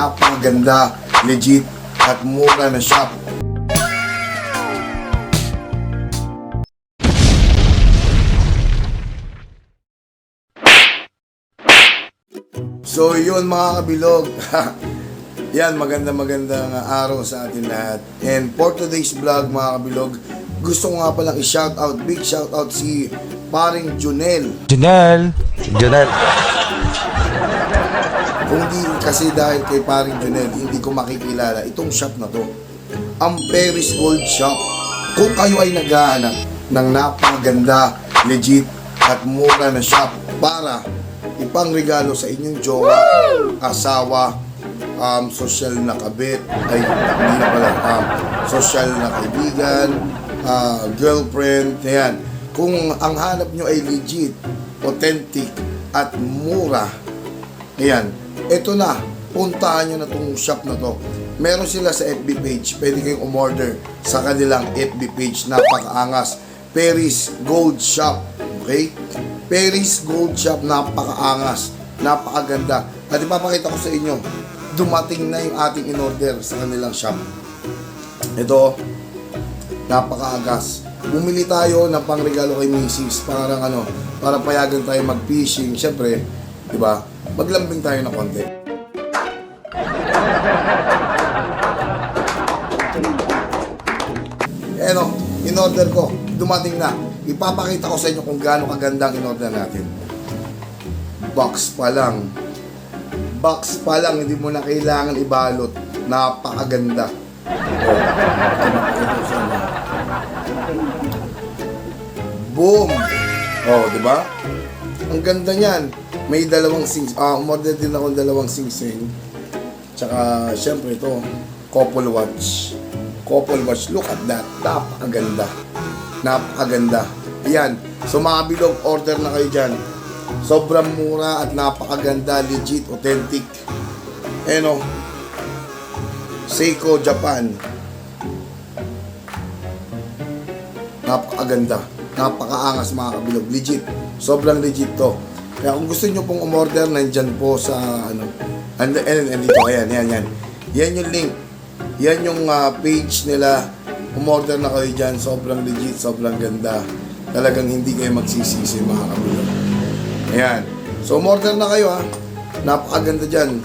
Napakaganda, legit, at mura na shop. So yun mga kabilog. Yan, magandang araw sa atin lahat. And for today's vlog mga kabilog, gusto ko nga palang i-shoutout, big shoutout si paring Junel. Junel. Kung di kasi dahil kay paring Junel, hindi ko makikilala itong shop na to. Ang Paris Gold Shop. Kung kayo ay naghahanap ng napakaganda, legit, at mura na shop para ipang regalo sa inyong jowa, asawa, social na kabit, ay hindi na pala, social na kaibigan, girlfriend, ayan. Kung ang hanap nyo ay legit, authentic, at mura, ayan, ito na, puntahan nyo na itong shop na to. Meron sila sa FB page, pwede kayong umorder sa kanilang FB page, napakaangas. Paris Gold Shop, okay? Paris Gold Shop, napakaangas, napakaganda. At ipapakita ko sa inyo, dumating na yung ating in-order sa kanilang shop. Ito, napakaangas. Bumili tayo ng pangregalo kay Mrs. Para payagan tayo mag-fishing. Siyempre, di ba? Maglambing tayo ng konti. In-order ko, dumating na. Ipapakita ko sa inyo kung gaano kaganda ang in-order natin. Box pa lang, hindi mo na kailangan ibalot. Napakaganda. Boom! Oh, di ba? Ang ganda niyan. May dalawang umorder din ako ng dalawang sing-sing. Tsaka, syempre ito, couple watch. Couple watch, look at that. Napakaganda. Napakaganda. Ayan. So mga bilog, order na kayo dyan. Sobrang mura at napakaganda, legit, authentic. Ayan o. Seiko, Japan. Napakaganda. Napakaangas mga kabilog. Legit. Sobrang legit to. Kaya kung gusto nyo pong umorder, nandyan po sa and dito, ayan. Yan yung link. Yan yung page nila. Umorder na kayo dyan. Sobrang legit, sobrang ganda. Talagang hindi kayo magsisisi mga kabilog. Ayan. So umorder na kayo ha. Napakaganda dyan.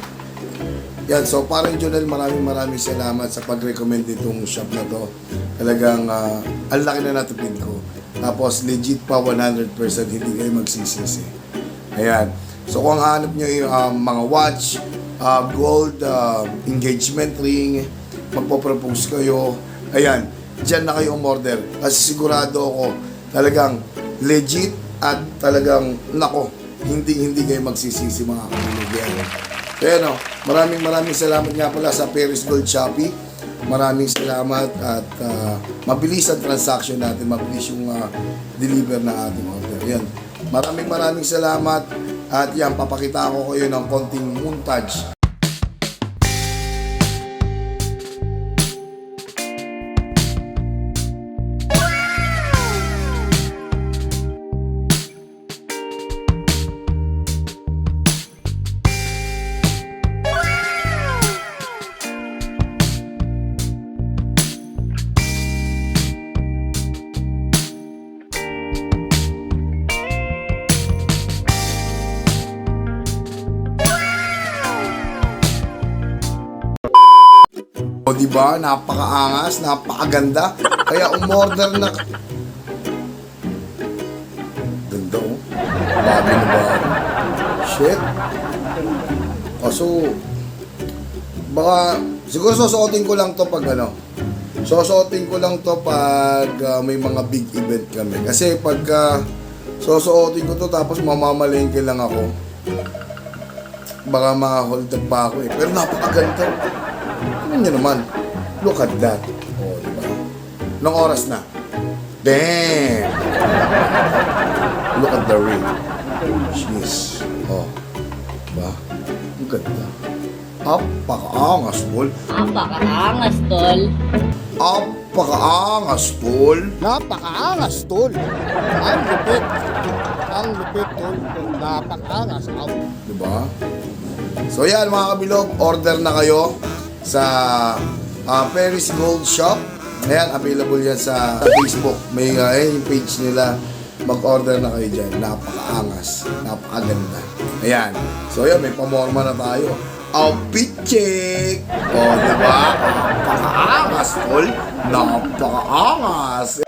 Yan. So parang Junel, maraming salamat sa pag-recommend itong shop na to. Talagang ang laki na natupid ko. Tapos legit pa 100%, hindi kayo magsisisi. Ayan. So kung hanap nyo yung mga watch, gold, engagement ring, magpo-propose kayo, ayan, dyan na kayo umorder. Kasi sigurado ako, talagang legit at talagang, nako, hindi kayo magsisisi mga kamilog. Kaya no, maraming salamat nga pala sa Paris Gold Shopee. Maraming salamat at mabilis ang transaction natin, mabilis yung deliver na ating order. Yan. Maraming salamat at yan, papakita ko kayo ng konting montage. O diba, napakaangas, napakaganda. Kaya umorder na. Ganda oh. Bago na ba? Shit. O so, baka, siguro susuotin ko lang to pag susuotin ko lang to pag may mga big event kami. Kasi pag susuotin ko to tapos mamamalengke lang ako, baka ma-hold up pa ako eh. Pero napakaganda. Tingnan nyo naman. Look at that. O, diba? Nung oras na. Damn! Look at the ring. Jeez. O. Diba? Ang ganda. Apakaangas, tol. Napakaangas, tol. Apakaangas, tol. Napakaangas, tol. Ang lupit. Ang lupit, tol. Napakaangas. Diba? So yan mga kabilog, order na kayo sa Paris Gold Shop. Ayan, available yan sa Facebook. May ayan yung page nila. Mag-order na kayo dyan. Napakaangas. Napakaganda. Ayan. So yan, may pamorma na tayo. Outfit check! O, diba? Napakaangas, tol. Napakaangas.